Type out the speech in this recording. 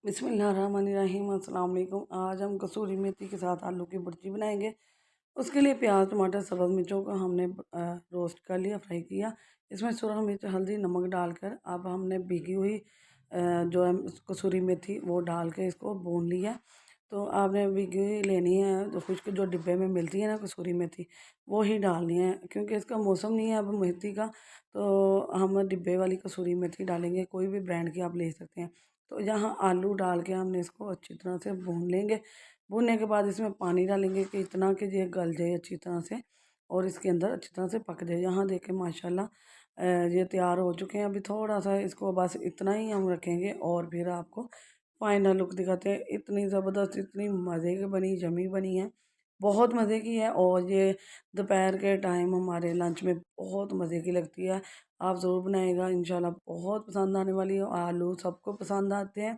बिस्मिल्लाहिर्रहमानिर्रहीम अस्सलाम वालेकुम। आज हम कसूरी मेथी के साथ आलू की भुर्जी बनाएंगे। उसके लिए प्याज टमाटर सब्ज़ मिर्चों को हमने रोस्ट कर लिया, फ्राई किया। इसमें सुरख मिर्च हल्दी नमक डालकर अब हमने भीगी हुई जो है कसूरी मेथी वो डाल के इसको भून लिया। तो आपने भीगी हुई लेनी है, जो कुछ जो डिब्बे में मिलती है ना कसूरी मेथी, वो ही डालनी है क्योंकि इसका मौसम नहीं है अब मेथी का। तो हम डिब्बे वाली कसूरी मेथी डालेंगे, कोई भी ब्रांड की आप ले सकते हैं। तो यहाँ आलू डाल के हमने इसको अच्छी तरह से भून लेंगे। भूनने के बाद इसमें पानी डालेंगे कि इतना कि ये गल जाए अच्छी तरह से और इसके अंदर अच्छी तरह से पक जाए। यहाँ देखें माशाल्लाह ये तैयार हो चुके हैं। अभी थोड़ा सा इसको बस इतना ही हम रखेंगे और फिर आपको फाइनल लुक दिखाते हैं। इतनी ज़बरदस्त, इतनी मज़े की बनी, जमी बनी है, बहुत मज़े की है। और ये दोपहर के टाइम हमारे लंच में बहुत मज़े की लगती है। आप ज़रूर बनाएगा, इंशाल्लाह बहुत पसंद आने वाली है। आलू सबको पसंद आते हैं।